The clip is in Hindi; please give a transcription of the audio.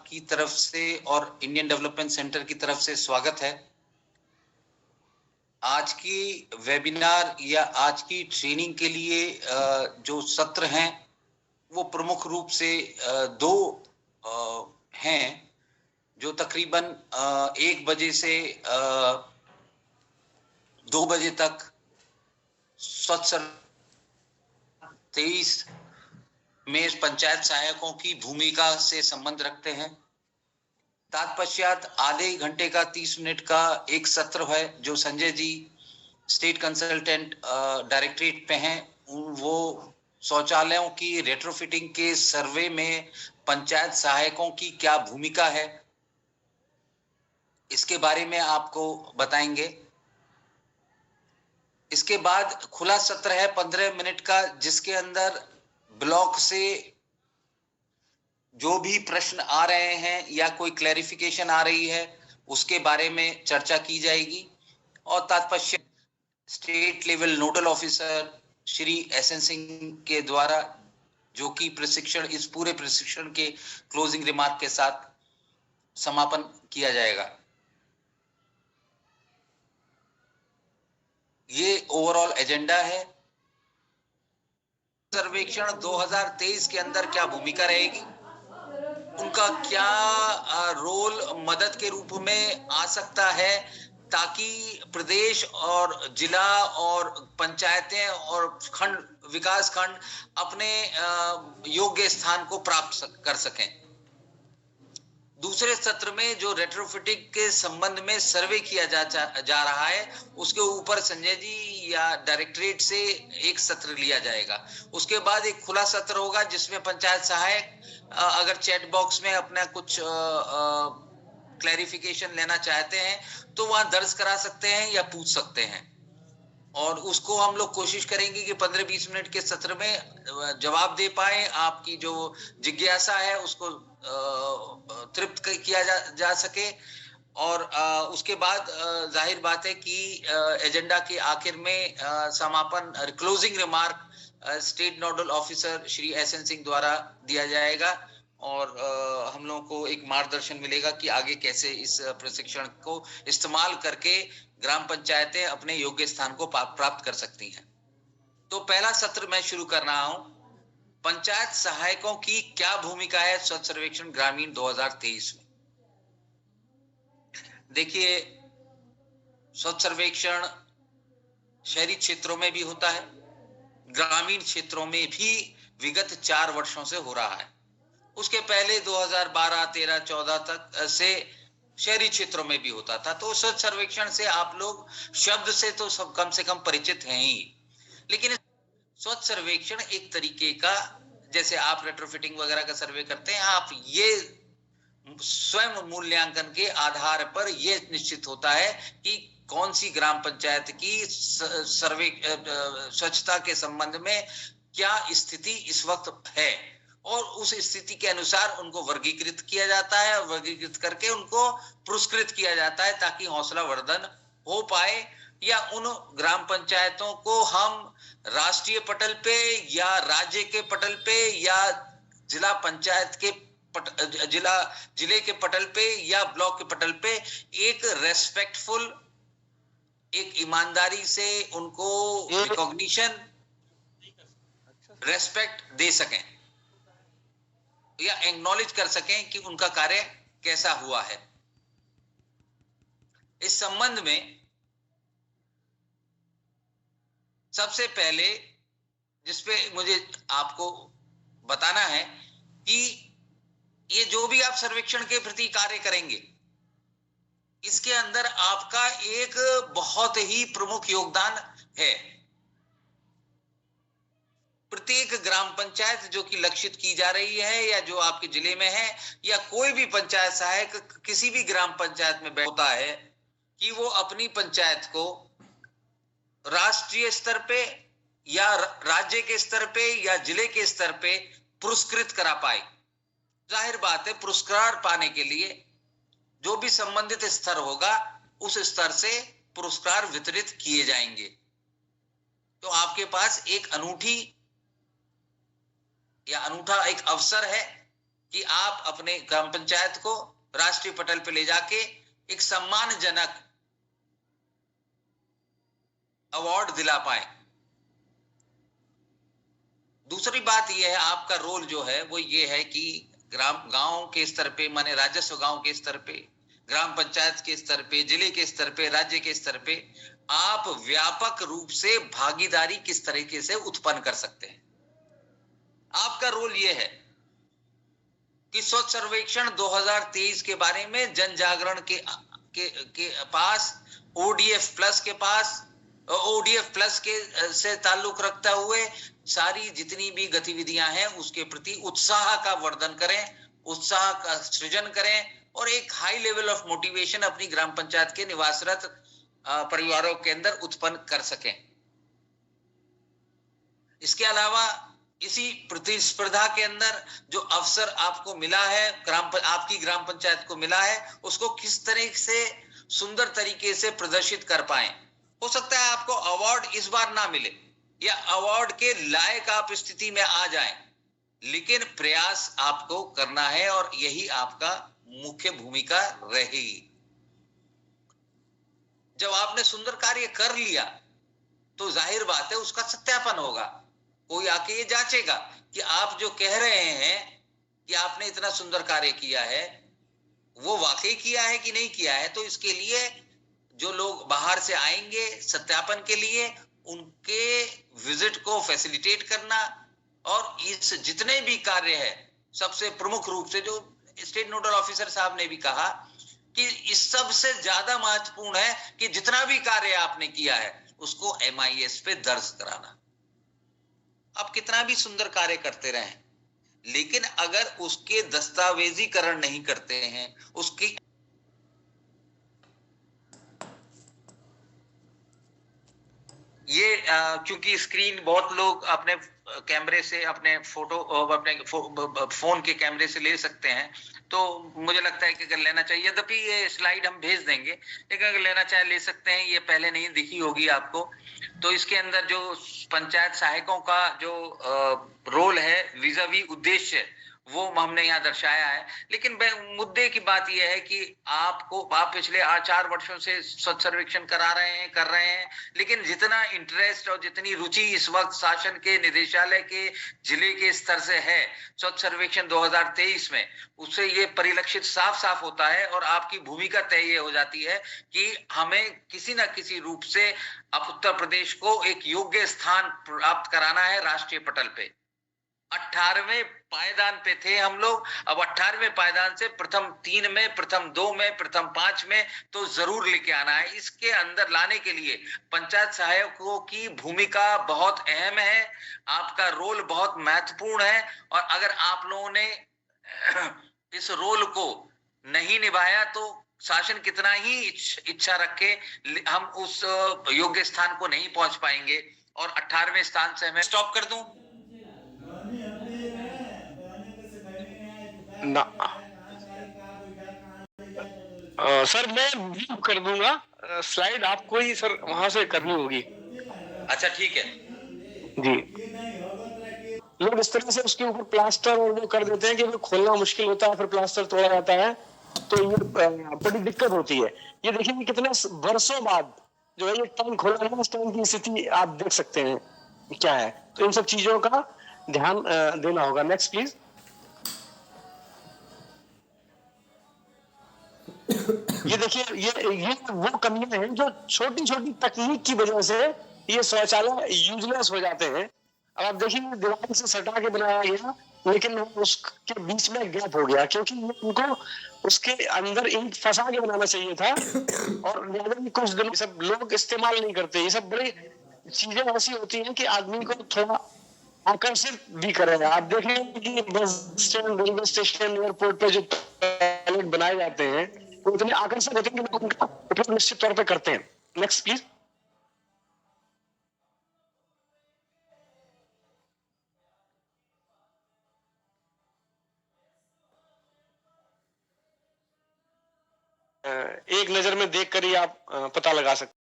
की तरफ से और इंडियन डेवलपमेंट सेंटर की तरफ से स्वागत है। आज की वेबिनार या आज की ट्रेनिंग के लिए जो सत्र हैं वो प्रमुख रूप से दो हैं, जो तकरीबन 1 बजे से 2 बजे तक स्वच्छ 23 में पंचायत सहायकों की भूमिका से संबंध रखते हैं। तत्पश्चात आधे घंटे का 30 मिनट का एक सत्र है जो Sanjay ji state consultant directorate पे हैं। वो शौचालयों की रेट्रोफिटिंग के सर्वे में पंचायत सहायकों की क्या भूमिका है, इसके बारे में आपको बताएंगे। इसके बाद खुला सत्र है 15 मिनट का, जिसके अंदर ब्लॉक से जो भी प्रश्न आ रहे हैं या कोई क्लैरिफिकेशन आ रही है उसके बारे में चर्चा की जाएगी। और तत्पश्चात state level nodal officer Shri SN Singh के द्वारा, जो कि प्रशिक्षण, इस पूरे प्रशिक्षण के क्लोजिंग रिमार्क के साथ समापन किया जाएगा। ये ओवरऑल एजेंडा है। सर्वेक्षण 2023 के अंदर क्या भूमिका रहेगी, उनका क्या रोल मदद के रूप में आ सकता है, ताकि प्रदेश और जिला और पंचायतें और खंड विकास खंड अपने योग्य स्थान को प्राप्त कर सकें। दूसरे सत्र में जो रेट्रोफिटिंग के संबंध में सर्वे किया जा रहा है, उसके ऊपर संजय जी या डायरेक्टरेट से एक सत्र लिया जाएगा। उसके बाद एक खुला सत्र होगा जिसमें पंचायत सहायक अगर चैट बॉक्स में अपना कुछ क्लैरिफिकेशन लेना चाहते हैं तो वहां दर्ज करा सकते हैं या पूछ सकते हैं, और उसको हम लोग कोशिश करेंगे कि 15-20 मिनट के सत्र में जवाब दे पाए। आपकी जो जिज्ञासा है उसको तृप्त किया जा सके। और उसके बाद जाहिर बात है कि एजेंडा के आखिर में समापन closing remark state nodal officer Shri SN Singh द्वारा दिया जाएगा, और हम लोगों को एक मार्गदर्शन मिलेगा कि आगे कैसे इस प्रशिक्षण को इस्तेमाल करके ग्राम पंचायतें अपने योग्य स्थान को प्राप्त कर सकती हैं। तो पहला सत्र मैं शुरू कर रहा हूं। पंचायत सहायकों की क्या भूमिका है स्वच्छ सर्वेक्षण ग्रामीण 2023 में। देखिए, स्वच्छ सर्वेक्षण शहरी क्षेत्रों में भी होता है, ग्रामीण क्षेत्रों में भी विगत 4 वर्षों से हो रहा है। उसके पहले 2012, 13, 14 तक से शहरी क्षेत्रों में भी होता था। तो स्वच्छ सर्वेक्षण से आप लोग शब्द से तो सब कम से कम परिचित हैं ही, लेकिन स्वच्छ सर्वेक्षण एक तरीके का, जैसे आप रेट्रोफिटिंग वगैरह का सर्वे करते हैं, आप ये स्वयं मूल्यांकन के आधार पर यह निश्चित होता है कि कौन सी ग्राम पंचायत की सर्वे स्वच्छता के संबंध में क्या स्थिति इस वक्त है, और उस स्थिति के अनुसार उनको वर्गीकृत किया जाता है, और वर्गीकृत करके उनको पुरस्कृत किया जाता है ताकि हौसला वर्धन हो पाए, या उन ग्राम पंचायतों को हम राष्ट्रीय पटल पे या राज्य के पटल पे या जिला पंचायत के जिले के पटल पे या ब्लॉक के पटल पे एक रेस्पेक्टफुल, एक ईमानदारी से उनको रिकॉग्निशन, रेस्पेक्ट दे सकें या एक्नॉलेज कर सकें कि उनका कार्य कैसा हुआ है। इस संबंध में सबसे पहले जिसपे मुझे आपको बताना है कि ये जो भी आप सर्वेक्षण के प्रति कार्य करेंगे, इसके अंदर आपका एक बहुत ही प्रमुख योगदान है। प्रत्येक ग्राम पंचायत जो कि लक्षित की जा रही है या जो आपके जिले में है, या कोई भी पंचायत सहायक किसी भी ग्राम पंचायत में होता है कि वो अपनी पंचायत को राष्ट्रीय स्तर पे या राज्य के स्तर पे या जिले के स्तर पे पुरस्कृत करा पाए। जाहिर बात है, पुरस्कार पाने के लिए जो भी संबंधित स्तर होगा उस स्तर से पुरस्कार वितरित किए जाएंगे। तो आपके पास एक अनूठा एक अवसर है कि आप अपने ग्राम पंचायत को राष्ट्रीय पटल पे ले जाके एक सम्मानजनक अवार्ड दिला पाए। दूसरी बात यह है, आपका रोल जो है वो ये है कि गांव के स्तर पे, माने राजस्व गांव के स्तर पे, ग्राम पंचायत के स्तर पे, जिले के स्तर पे, राज्य के स्तर पे आप व्यापक रूप से भागीदारी किस तरीके से उत्पन्न कर सकते हैं। आपका रोल यह है कि स्वच्छ सर्वेक्षण 2023 के बारे में जन जागरण के पास, ओडीएफ प्लस के पास, ओडीएफ प्लस के से ताल्लुक रखता हुए सारी जितनी भी गतिविधियां हैं उसके प्रति उत्साह का वर्धन करें, उत्साह का सृजन करें और एक हाई लेवल ऑफ मोटिवेशन अपनी ग्राम पंचायत के निवासरत परिवारों के अंदर उत्पन्न कर सकें। इसके अलावा इसी प्रतिस्पर्धा के अंदर जो अवसर आपको मिला है, आपकी ग्राम पंचायत को मिला है, उसको किस तरह से सुंदर तरीके से प्रदर्शित कर पाए। हो सकता है आपको अवार्ड इस बार ना मिले या अवार्ड के लायक आप स्थिति में आ जाएं, लेकिन प्रयास आपको करना है और यही आपका मुख्य भूमिका रहेगी। जब आपने सुंदर कार्य कर लिया तो जाहिर बात है उसका सत्यापन होगा। कोई आके ये जांचेगा कि आप जो कह रहे हैं कि आपने इतना सुंदर कार्य किया है वो वाकई किया है कि नहीं किया है। तो इसके लिए जो लोग बाहर से आएंगे सत्यापन के लिए, उनके विजिट को फैसिलिटेट करना और इस जितने भी कार्य है, सबसे प्रमुख रूप से जो स्टेट नोडल ऑफिसर साहब ने भी कहा कि इस सबसे ज्यादा महत्वपूर्ण है कि जितना भी कार्य आपने किया है उसको MIS पे दर्ज कराना। आप कितना भी सुंदर कार्य करते रहें, लेकिन अगर उसके दस्तावेजीकरण नहीं करते हैं, उसकी ये क्योंकि स्क्रीन बहुत लोग अपने कैमरे से, अपने फोटो, अपने फोन के कैमरे से ले सकते हैं, तो मुझे लगता है कि अगर लेना चाहिए, यद्यपि ये स्लाइड हम भेज देंगे, लेकिन अगर लेना चाहे ले सकते हैं। ये पहले नहीं दिखी होगी आपको। तो इसके अंदर जो पंचायत सहायकों का जो रोल है विज़ावी उद्देश्य, वो हमने यहाँ दर्शाया है। लेकिन मुद्दे की बात यह है कि आप पिछले 4 वर्षों से स्वच्छ सर्वेक्षण कर रहे हैं, लेकिन जितना इंटरेस्ट और जितनी रुचि इस वक्त शासन के निदेशालय के जिले के स्तर से है स्वच्छ सर्वेक्षण 2023 में, उससे ये परिलक्षित साफ साफ होता है और आपकी भूमिका तय ये हो जाती है कि हमें किसी न किसी रूप से अब उत्तर प्रदेश को एक योग्य स्थान प्राप्त कराना है राष्ट्रीय पटल पे। 18वें पायदान पे थे हम लोग, अब 18वें पायदान से प्रथम 3 में, प्रथम 2 में, प्रथम 5 में तो जरूर लेके आना है। इसके अंदर लाने के लिए पंचायत सहायकों की भूमिका बहुत अहम है, आपका रोल बहुत महत्वपूर्ण है। और अगर आप लोगों ने इस रोल को नहीं निभाया तो शासन कितना ही इच्छा रखे, हम उस योग्य स्थान को नहीं पहुंच पाएंगे और 18वें स्थान से मैं स्टॉप कर दूं ना। सर मैं व्यू कर दूंगा, स्लाइड आपको ही सर वहां से करनी होगी। अच्छा ठीक है जी। लोग इस तरह से उसके ऊपर प्लास्टर और वो कर देते हैं कि वो खोलना मुश्किल होता है, फिर प्लास्टर तोड़ा जाता है, तो ये बड़ी दिक्कत होती है। ये देखिए कि कितने वर्षों बाद जो है ये टैंक खोला है, इस टैंक की स्थिति आप देख सकते हैं क्या है। तो इन सब चीजों का ध्यान देना होगा। Next please. ये देखिए ये वो कमियां हैं जो छोटी छोटी तकनीक की वजह से ये शौचालय यूजलेस हो जाते हैं। अब आप देखिए दीवार से सटा के बनाया गया, लेकिन उसके बीच में गैप हो गया क्योंकि उनको उसके अंदर ईंट फंसा के बनाना चाहिए था और कुछ दिनों सब लोग इस्तेमाल नहीं करते। ये सब बड़ी चीजें ऐसी होती हैं कि आदमी को थोड़ा आकर्षित भी करेगा। आप देखें कि bus stand, railway station, airport पे जो टॉयलेट बनाए जाते हैं वो इतने आकर्षक होते हैं कि लोग उनका उपयोग निश्चित तौर पे करते हैं। Next please. एक नजर में देखकर ही आप पता लगा सकते हैं।